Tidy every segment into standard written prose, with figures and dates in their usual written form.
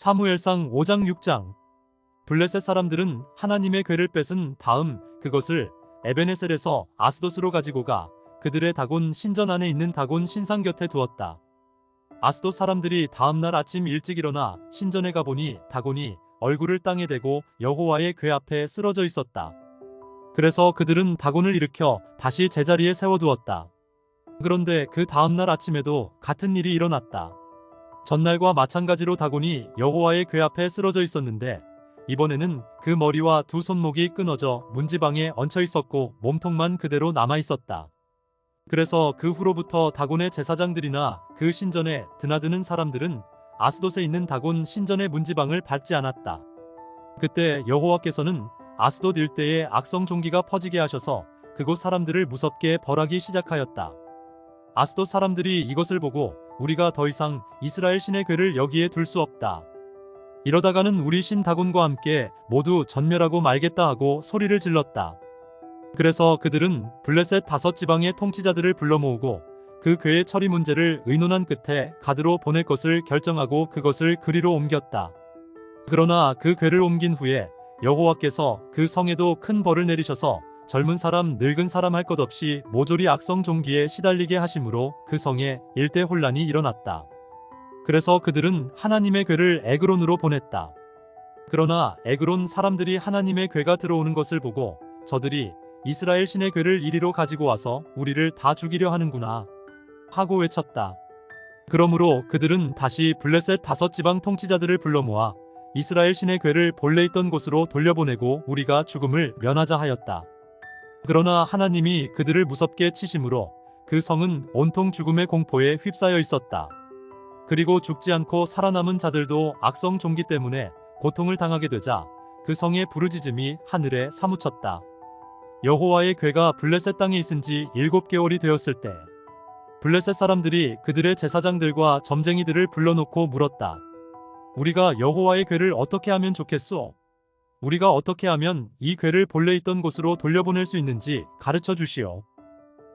사무엘상 5장 6장. 블레셋 사람들은 하나님의 궤를 뺏은 다음 그것을 에베네셀에서 아스돗으로 가지고 가 그들의 다곤 신전 안에 있는 다곤 신상 곁에 두었다. 아스돗 사람들이 다음 날 아침 일찍 일어나 신전에 가보니 다곤이 얼굴을 땅에 대고 여호와의 궤 앞에 쓰러져 있었다. 그래서 그들은 다곤을 일으켜 다시 제자리에 세워두었다. 그런데 그 다음 날 아침에도 같은 일이 일어났다. 전날과 마찬가지로 다곤이 여호와의 궤 앞에 쓰러져 있었는데 이번에는 그 머리와 두 손목이 끊어져 문지방에 얹혀 있었고 몸통만 그대로 남아 있었다. 그래서 그 후로부터 다곤의 제사장들이나 그 신전에 드나드는 사람들은 아스돗에 있는 다곤 신전의 문지방을 밟지 않았다. 그때 여호와께서는 아스돗 일대에 악성 종기가 퍼지게 하셔서 그곳 사람들을 무섭게 벌하기 시작하였다. 아스돗 사람들이 이것을 보고 우리가 더 이상 이스라엘 신의 궤를 여기에 둘 수 없다. 이러다가는 우리 신 다곤과 함께 모두 전멸하고 말겠다 하고 소리를 질렀다. 그래서 그들은 블레셋 5지방의 통치자들을 불러 모으고 그 궤의 처리 문제를 의논한 끝에 가드로 보낼 것을 결정하고 그것을 그리로 옮겼다. 그러나 그 궤를 옮긴 후에 여호와께서 그 성에도 큰 벌을 내리셔서 젊은 사람 늙은 사람 할 것 없이 모조리 악성 종기에 시달리게 하심으로 그 성에 일대 혼란이 일어났다. 그래서 그들은 하나님의 궤를 에그론으로 보냈다. 그러나 에그론 사람들이 하나님의 궤가 들어오는 것을 보고 저들이 이스라엘 신의 궤를 이리로 가지고 와서 우리를 다 죽이려 하는구나 하고 외쳤다. 그러므로 그들은 다시 블레셋 5지방 통치자들을 불러 모아 이스라엘 신의 궤를 본래 있던 곳으로 돌려보내고 우리가 죽음을 면하자 하였다. 그러나 하나님이 그들을 무섭게 치심으로 그 성은 온통 죽음의 공포에 휩싸여 있었다. 그리고 죽지 않고 살아남은 자들도 악성 종기 때문에 고통을 당하게 되자 그 성의 부르짖음이 하늘에 사무쳤다. 여호와의 궤가 블레셋 땅에 있은 지 7개월이 되었을 때 블레셋 사람들이 그들의 제사장들과 점쟁이들을 불러놓고 물었다. 우리가 여호와의 궤를 어떻게 하면 좋겠소? 우리가 어떻게 하면 이 궤를 본래 있던 곳으로 돌려보낼 수 있는지 가르쳐 주시오.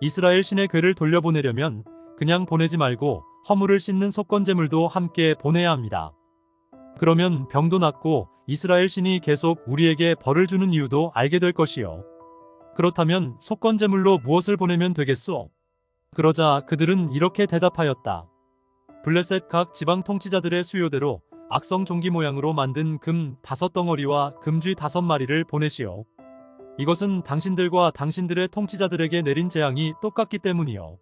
이스라엘 신의 궤를 돌려보내려면 그냥 보내지 말고 허물을 씻는 속건제물도 함께 보내야 합니다. 그러면 병도 낫고 이스라엘 신이 계속 우리에게 벌을 주는 이유도 알게 될 것이요. 그렇다면 속건제물로 무엇을 보내면 되겠소? 그러자 그들은 이렇게 대답하였다. 블레셋 각 지방 통치자들의 수요대로 악성 종기 모양으로 만든 금 5덩어리와 금쥐 5마리를 보내시오. 이것은 당신들과 당신들의 통치자들에게 내린 재앙이 똑같기 때문이요.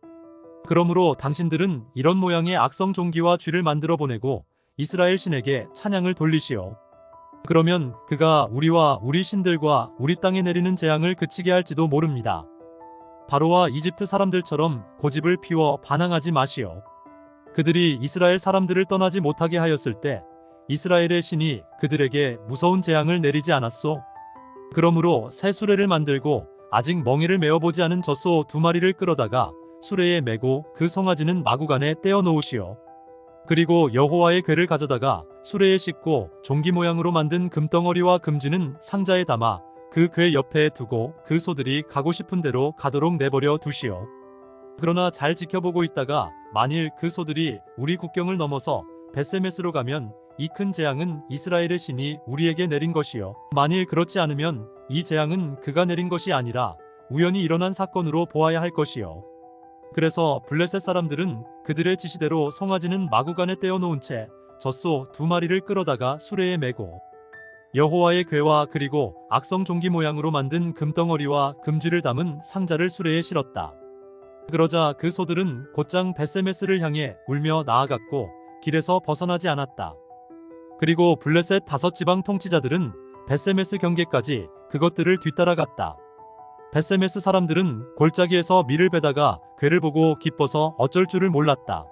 그러므로 당신들은 이런 모양의 악성 종기와 쥐를 만들어 보내고 이스라엘 신에게 찬양을 돌리시오. 그러면 그가 우리와 우리 신들과 우리 땅에 내리는 재앙을 그치게 할지도 모릅니다. 바로와 이집트 사람들처럼 고집을 피워 반항하지 마시오. 그들이 이스라엘 사람들을 떠나지 못하게 하였을 때 이스라엘의 신이 그들에게 무서운 재앙을 내리지 않았소? 그러므로 새 수레를 만들고 아직 멍에를 메어보지 않은 젖소 2마리를 끌어다가 수레에 메고 그 송아지는 마구간에 떼어 놓으시오. 그리고 여호와의 궤를 가져다가 수레에 싣고 종기 모양으로 만든 금덩어리와 금쥐는 상자에 담아 그 궤 옆에 두고 그 소들이 가고 싶은 대로 가도록 내버려 두시오. 그러나 잘 지켜보고 있다가 만일 그 소들이 우리 국경을 넘어서 벳세메스로 가면 이 큰 재앙은 이스라엘의 신이 우리에게 내린 것이요. 만일 그렇지 않으면 이 재앙은 그가 내린 것이 아니라 우연히 일어난 사건으로 보아야 할 것이요. 그래서 블레셋 사람들은 그들의 지시대로 송아지는 마구간에 떼어놓은 채 젖소 2마리를 끌어다가 수레에 메고 여호와의 궤와 그리고 악성 종기 모양으로 만든 금덩어리와 금쥐를 담은 상자를 수레에 실었다. 그러자 그 소들은 곧장 벳세메스를 향해 울며 나아갔고 길에서 벗어나지 않았다. 그리고 블레셋 5지방 통치자들은 벳세메스 경계까지 그것들을 뒤따라갔다. 벳세메스 사람들은 골짜기에서 밀을 베다가 궤를 보고 기뻐서 어쩔 줄을 몰랐다.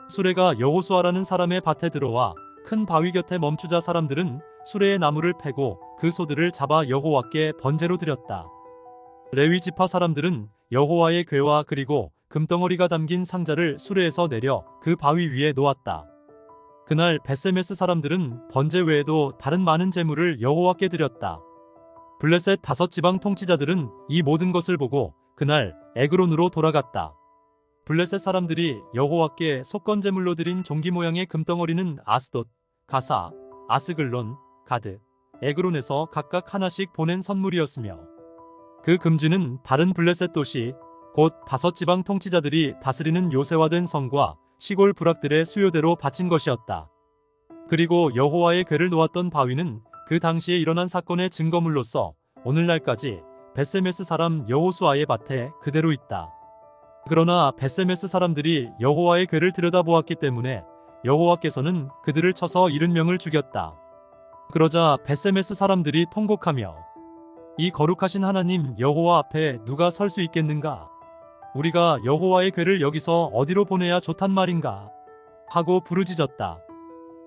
수레가 여호수아라는 사람의 밭에 들어와 큰 바위 곁에 멈추자 사람들은 수레의 나무를 패고 그 소들을 잡아 여호와께 번제로 드렸다. 레위 지파 사람들은 여호와의 궤와 그리고 금덩어리가 담긴 상자를 수레에서 내려 그 바위 위에 놓았다. 그날 벳세메스 사람들은 번제 외에도 다른 많은 제물을 여호와께 드렸다. 블레셋 5지방 통치자들은 이 모든 것을 보고 그날 에그론으로 돌아갔다. 블레셋 사람들이 여호와께 속건제물로 드린 종기 모양의 금덩어리는 아스돗, 가사, 아스글론, 가드, 에그론에서 각각 하나씩 보낸 선물이었으며 그 금쥐는 다른 블레셋 도시 곧 5지방 통치자들이 다스리는 요새화된 성과 시골 부락들의 수요대로 바친 것이었다. 그리고 여호와의 궤를 놓았던 바위는 그 당시에 일어난 사건의 증거물로서 오늘날까지 벳세메스 사람 여호수아의 밭에 그대로 있다. 그러나 벳세메스 사람들이 여호와의 궤를 들여다보았기 때문에 여호와께서는 그들을 쳐서 70명을 죽였다. 그러자 벳세메스 사람들이 통곡하며 이 거룩하신 하나님 여호와 앞에 누가 설 수 있겠는가? 우리가 여호와의 궤를 여기서 어디로 보내야 좋단 말인가? 하고 부르짖었다.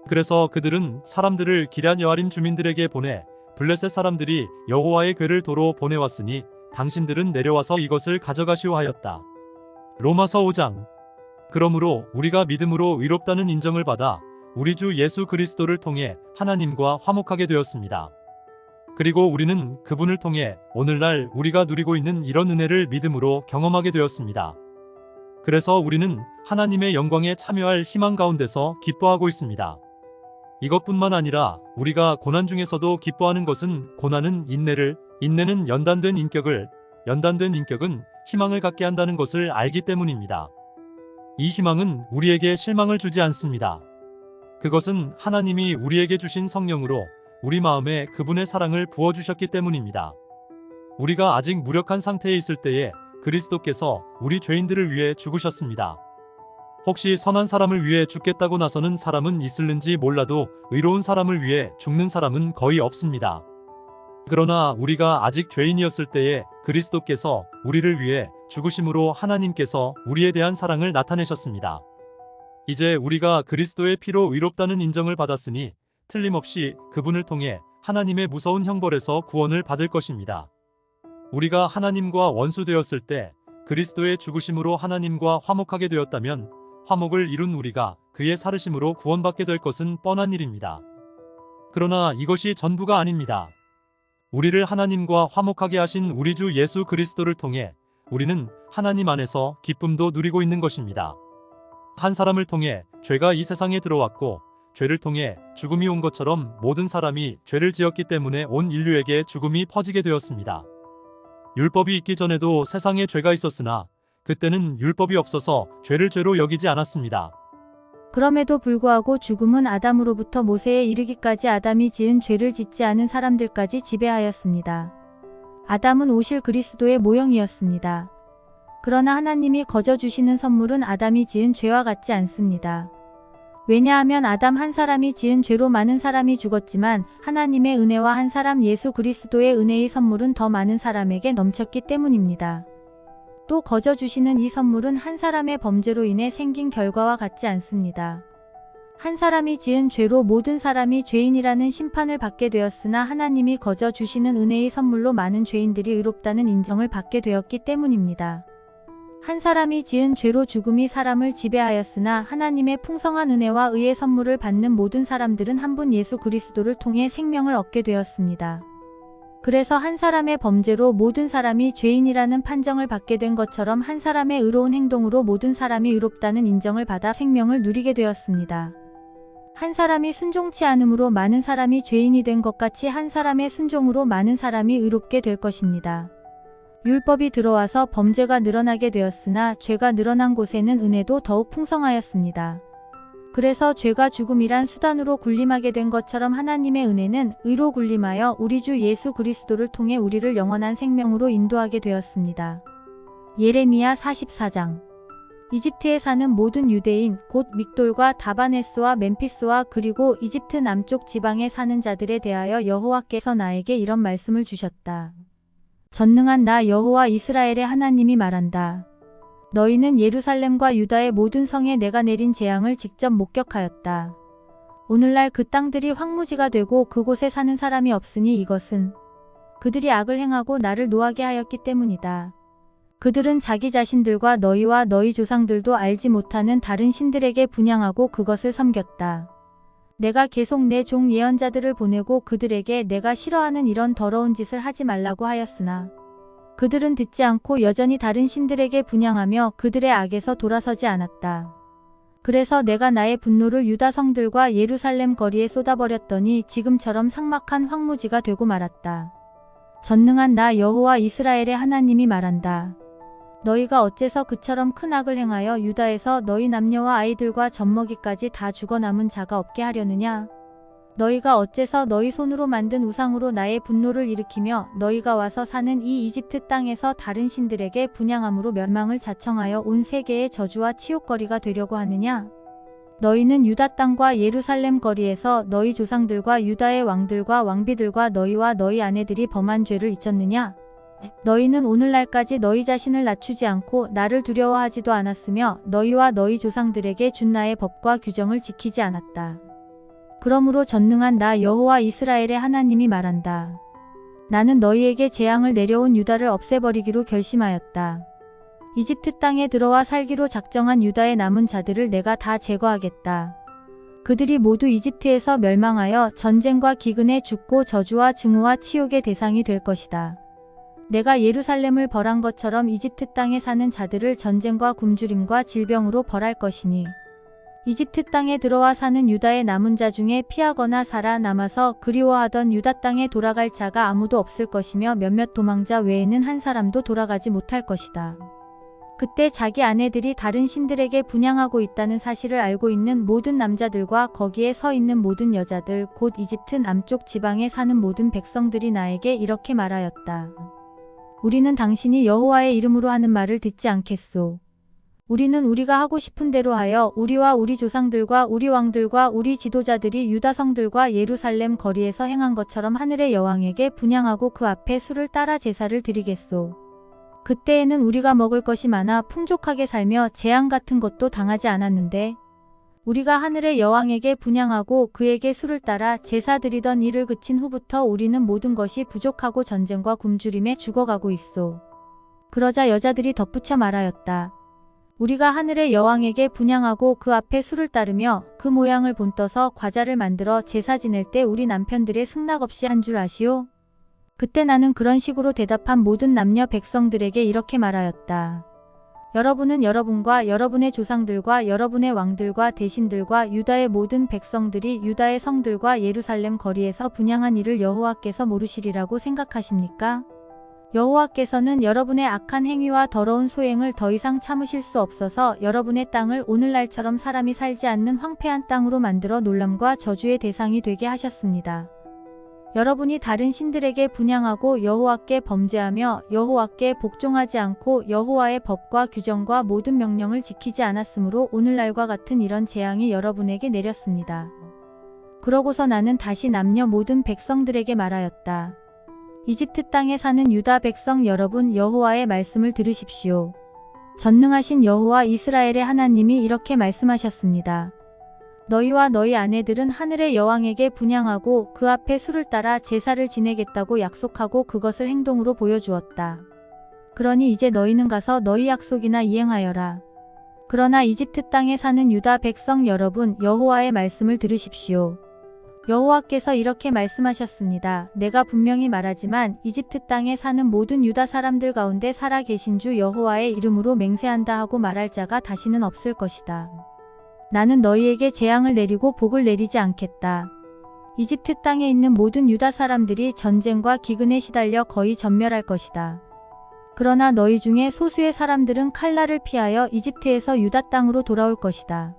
그래서 그들은 사람들을 기럇 여아림 주민들에게 보내 블레셋 사람들이 여호와의 궤를 도로 보내왔으니 당신들은 내려와서 이것을 가져가시오 하였다. 로마서 5장. 그러므로 우리가 믿음으로 의롭다는 인정을 받아 우리 주 예수 그리스도를 통해 하나님과 화목하게 되었습니다. 그리고 우리는 그분을 통해 오늘날 우리가 누리고 있는 이런 은혜를 믿음으로 경험하게 되었습니다. 그래서 우리는 하나님의 영광에 참여할 희망 가운데서 기뻐하고 있습니다. 이것뿐만 아니라 우리가 고난 중에서도 기뻐하는 것은 고난은 인내를, 인내는 연단된 인격을, 연단된 인격은 희망을 갖게 한다는 것을 알기 때문입니다. 이 희망은 우리에게 실망을 주지 않습니다. 그것은 하나님이 우리에게 주신 성령으로 우리 마음에 그분의 사랑을 부어주셨기 때문입니다. 우리가 아직 무력한 상태에 있을 때에 그리스도께서 우리 죄인들을 위해 죽으셨습니다. 혹시 선한 사람을 위해 죽겠다고 나서는 사람은 있을는지 몰라도 의로운 사람을 위해 죽는 사람은 거의 없습니다. 그러나 우리가 아직 죄인이었을 때에 그리스도께서 우리를 위해 죽으심으로 하나님께서 우리에 대한 사랑을 나타내셨습니다. 이제 우리가 그리스도의 피로 의롭다는 인정을 받았으니 틀림없이 그분을 통해 하나님의 무서운 형벌에서 구원을 받을 것입니다. 우리가 하나님과 원수되었을 때 그리스도의 죽으심으로 하나님과 화목하게 되었다면 화목을 이룬 우리가 그의 살으심으로 구원받게 될 것은 뻔한 일입니다. 그러나 이것이 전부가 아닙니다. 우리를 하나님과 화목하게 하신 우리 주 예수 그리스도를 통해 우리는 하나님 안에서 기쁨도 누리고 있는 것입니다. 한 사람을 통해 죄가 이 세상에 들어왔고 죄를 통해 죽음이 온 것처럼 모든 사람이 죄를 지었기 때문에 온 인류에게 죽음이 퍼지게 되었습니다. 율법이 있기 전에도 세상에 죄가 있었으나 그때는 율법이 없어서 죄를 죄로 여기지 않았습니다. 그럼에도 불구하고 죽음은 아담으로부터 모세에 이르기까지 아담이 지은 죄를 짓지 않은 사람들까지 지배하였습니다. 아담은 오실 그리스도의 모형이었습니다. 그러나 하나님이 거저 주시는 선물은 아담이 지은 죄와 같지 않습니다. 왜냐하면 아담 한 사람이 지은 죄로 많은 사람이 죽었지만 하나님의 은혜와 한 사람 예수 그리스도의 은혜의 선물은 더 많은 사람에게 넘쳤기 때문입니다. 또 거저 주시는 이 선물은 한 사람의 범죄로 인해 생긴 결과와 같지 않습니다. 한 사람이 지은 죄로 모든 사람이 죄인이라는 심판을 받게 되었으나 하나님이 거저 주시는 은혜의 선물로 많은 죄인들이 의롭다는 인정을 받게 되었기 때문입니다. 한 사람이 지은 죄로 죽음이 사람을 지배하였으나 하나님의 풍성한 은혜와 의의 선물을 받는 모든 사람들은 한 분 예수 그리스도를 통해 생명을 얻게 되었습니다. 그래서 한 사람의 범죄로 모든 사람이 죄인이라는 판정을 받게 된 것처럼 한 사람의 의로운 행동으로 모든 사람이 의롭다는 인정을 받아 생명을 누리게 되었습니다. 한 사람이 순종치 않음으로 많은 사람이 죄인이 된 것 같이 한 사람의 순종으로 많은 사람이 의롭게 될 것입니다. 율법이 들어와서 범죄가 늘어나게 되었으나 죄가 늘어난 곳에는 은혜도 더욱 풍성하였습니다. 그래서 죄가 죽음이란 수단으로 군림하게 된 것처럼 하나님의 은혜는 의로 군림하여 우리 주 예수 그리스도를 통해 우리를 영원한 생명으로 인도하게 되었습니다. 예레미야 44장. 이집트에 사는 모든 유대인 곧 믹돌과 다바네스와 멤피스와 그리고 이집트 남쪽 지방에 사는 자들에 대하여 여호와께서 나에게 이런 말씀을 주셨다. 전능한 나 여호와 이스라엘의 하나님이 말한다. 너희는 예루살렘과 유다의 모든 성에 내가 내린 재앙을 직접 목격하였다. 오늘날 그 땅들이 황무지가 되고 그곳에 사는 사람이 없으니 이것은 그들이 악을 행하고 나를 노하게 하였기 때문이다. 그들은 자기 자신들과 너희와 너희 조상들도 알지 못하는 다른 신들에게 분향하고 그것을 섬겼다. 내가 계속 내 종 예언자들을 보내고 그들에게 내가 싫어하는 이런 더러운 짓을 하지 말라고 하였으나 그들은 듣지 않고 여전히 다른 신들에게 분향하며 그들의 악에서 돌아서지 않았다. 그래서 내가 나의 분노를 유다 성들과 예루살렘 거리에 쏟아버렸더니 지금처럼 삭막한 황무지가 되고 말았다. 전능한 나 여호와 이스라엘의 하나님이 말한다. 너희가 어째서 그처럼 큰 악을 행하여 유다에서 너희 남녀와 아이들과 젖먹이까지 다 죽어 남은 자가 없게 하려느냐? 너희가 어째서 너희 손으로 만든 우상으로 나의 분노를 일으키며 너희가 와서 사는 이 이집트 땅에서 다른 신들에게 분향함으로 멸망을 자청하여 온 세계의 저주와 치욕거리가 되려고 하느냐? 너희는 유다 땅과 예루살렘 거리에서 너희 조상들과 유다의 왕들과 왕비들과 너희와 너희 아내들이 범한 죄를 잊었느냐? 너희는 오늘날까지 너희 자신을 낮추지 않고 나를 두려워하지도 않았으며 너희와 너희 조상들에게 준 나의 법과 규정을 지키지 않았다. 그러므로 전능한 나 여호와 이스라엘의 하나님이 말한다. 나는 너희에게 재앙을 내려온 유다를 없애버리기로 결심하였다. 이집트 땅에 들어와 살기로 작정한 유다의 남은 자들을 내가 다 제거하겠다. 그들이 모두 이집트에서 멸망하여 전쟁과 기근에 죽고 저주와 증오와 치욕의 대상이 될 것이다. 내가 예루살렘을 벌한 것처럼 이집트 땅에 사는 자들을 전쟁과 굶주림과 질병으로 벌할 것이니 이집트 땅에 들어와 사는 유다의 남은 자 중에 피하거나 살아남아서 그리워하던 유다 땅에 돌아갈 자가 아무도 없을 것이며 몇몇 도망자 외에는 한 사람도 돌아가지 못할 것이다. 그때 자기 아내들이 다른 신들에게 분향하고 있다는 사실을 알고 있는 모든 남자들과 거기에 서 있는 모든 여자들 곧 이집트 남쪽 지방에 사는 모든 백성들이 나에게 이렇게 말하였다. 우리는 당신이 여호와의 이름으로 하는 말을 듣지 않겠소. 우리는 우리가 하고 싶은 대로 하여 우리와 우리 조상들과 우리 왕들과 우리 지도자들이 유다 성들과 예루살렘 거리에서 행한 것처럼 하늘의 여왕에게 분향하고 그 앞에 수를 따라 제사를 드리겠소. 그때에는 우리가 먹을 것이 많아 풍족하게 살며 재앙 같은 것도 당하지 않았는데 우리가 하늘의 여왕에게 분향하고 그에게 수를 따라 제사 드리던 일을 그친 후부터 우리는 모든 것이 부족하고 전쟁과 굶주림에 죽어가고 있소. 그러자 여자들이 덧붙여 말하였다. 우리가 하늘의 여왕에게 분향하고 그 앞에 수를 따르며 그 모양을 본떠서 과자를 만들어 제사 지낼 때 우리 남편들의 승낙 없이 한 줄 아시오? 그때 나는 그런 식으로 대답한 모든 남녀 백성들에게 이렇게 말하였다. 여러분은 여러분과 여러분의 조상들과 여러분의 왕들과 대신들과 유다의 모든 백성들이 유다의 성들과 예루살렘 거리에서 분향한 일을 여호와께서 모르시리라고 생각하십니까? 여호와께서는 여러분의 악한 행위와 더러운 소행을 더 이상 참으실 수 없어서 여러분의 땅을 오늘날처럼 사람이 살지 않는 황폐한 땅으로 만들어 놀람과 저주의 대상이 되게 하셨습니다. 여러분이 다른 신들에게 분향하고 여호와께 범죄하며 여호와께 복종하지 않고 여호와의 법과 규정과 모든 명령을 지키지 않았으므로 오늘날과 같은 이런 재앙이 여러분에게 내렸습니다. 그러고서 나는 다시 남녀 모든 백성들에게 말하였다. 이집트 땅에 사는 유다 백성 여러분 여호와의 말씀을 들으십시오. 전능하신 여호와 이스라엘의 하나님이 이렇게 말씀하셨습니다. 너희와 너희 아내들은 하늘의 여왕에게 분향하고 그 앞에 수를 따라 제사를 지내겠다고 약속하고 그것을 행동으로 보여주었다. 그러니 이제 너희는 가서 너희 약속이나 이행하여라. 그러나 이집트 땅에 사는 유다 백성 여러분 여호와의 말씀을 들으십시오. 여호와께서 이렇게 말씀하셨습니다. 내가 분명히 말하지만 이집트 땅에 사는 모든 유다 사람들 가운데 살아 계신 주 여호와의 이름으로 맹세한다 하고 말할 자가 다시는 없을 것이다. 나는 너희에게 재앙을 내리고 복을 내리지 않겠다. 이집트 땅에 있는 모든 유다 사람들이 전쟁과 기근에 시달려 거의 전멸할 것이다. 그러나 너희 중에 소수의 사람들은 칼날을 피하여 이집트에서 유다 땅으로 돌아올 것이다.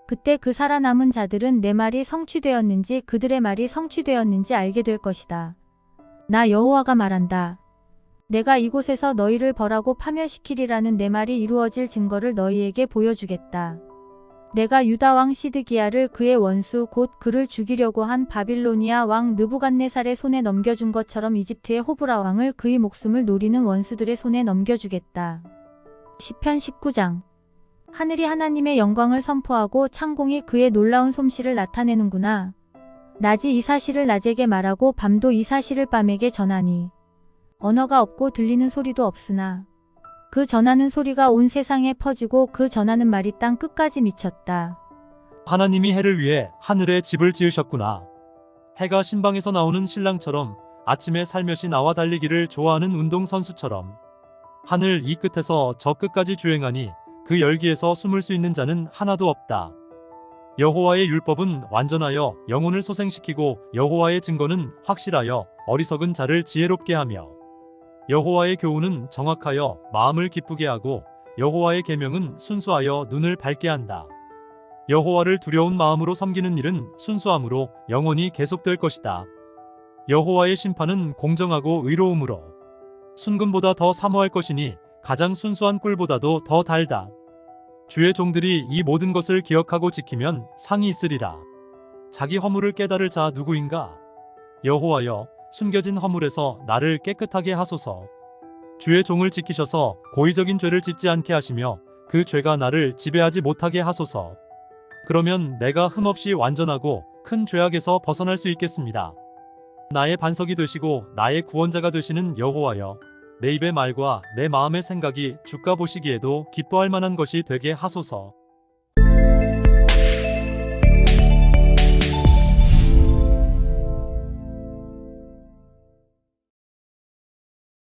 그때 그 살아남은 자들은 내 말이 성취되었는지 그들의 말이 성취되었는지 알게 될 것이다. 나 여호와가 말한다. 내가 이곳에서 너희를 벌하고 파멸시키리라는 내 말이 이루어질 증거를 너희에게 보여주겠다. 내가 유다 왕 시드기야를 그의 원수 곧 그를 죽이려고 한 바빌로니아 왕 느부갓네살의 손에 넘겨준 것처럼 이집트의 호브라 왕을 그의 목숨을 노리는 원수들의 손에 넘겨주겠다. 시편 19장. 하늘이 하나님의 영광을 선포하고 창공이 그의 놀라운 솜씨를 나타내는구나. 낮이 이 사실을 낮에게 말하고 밤도 이 사실을 밤에게 전하니. 언어가 없고 들리는 소리도 없으나 그 전하는 소리가 온 세상에 퍼지고 그 전하는 말이 땅 끝까지 미쳤다. 하나님이 해를 위해 하늘에 집을 지으셨구나. 해가 신방에서 나오는 신랑처럼 아침에 살며시 나와 달리기를 좋아하는 운동선수처럼 하늘 이 끝에서 저 끝까지 주행하니 그 열기에서 숨을 수 있는 자는 하나도 없다. 여호와의 율법은 완전하여 영혼을 소생시키고 여호와의 증거는 확실하여 어리석은 자를 지혜롭게 하며 여호와의 교훈은 정확하여 마음을 기쁘게 하고 여호와의 계명은 순수하여 눈을 밝게 한다. 여호와를 두려운 마음으로 섬기는 일은 순수함으로 영원히 계속될 것이다. 여호와의 심판은 공정하고 의로움으로 순금보다 더 사모할 것이니 가장 순수한 꿀보다도 더 달다. 주의 종들이 이 모든 것을 기억하고 지키면 상이 있으리라. 자기 허물을 깨달을 자 누구인가? 여호와여, 숨겨진 허물에서 나를 깨끗하게 하소서. 주의 종을 지키셔서 고의적인 죄를 짓지 않게 하시며 그 죄가 나를 지배하지 못하게 하소서. 그러면 내가 흠없이 완전하고 큰 죄악에서 벗어날 수 있겠습니다. 나의 반석이 되시고 나의 구원자가 되시는 여호와여, 내 입의 말과 내 마음의 생각이 주가 보시기에도 기뻐할 만한 것이 되게 하소서.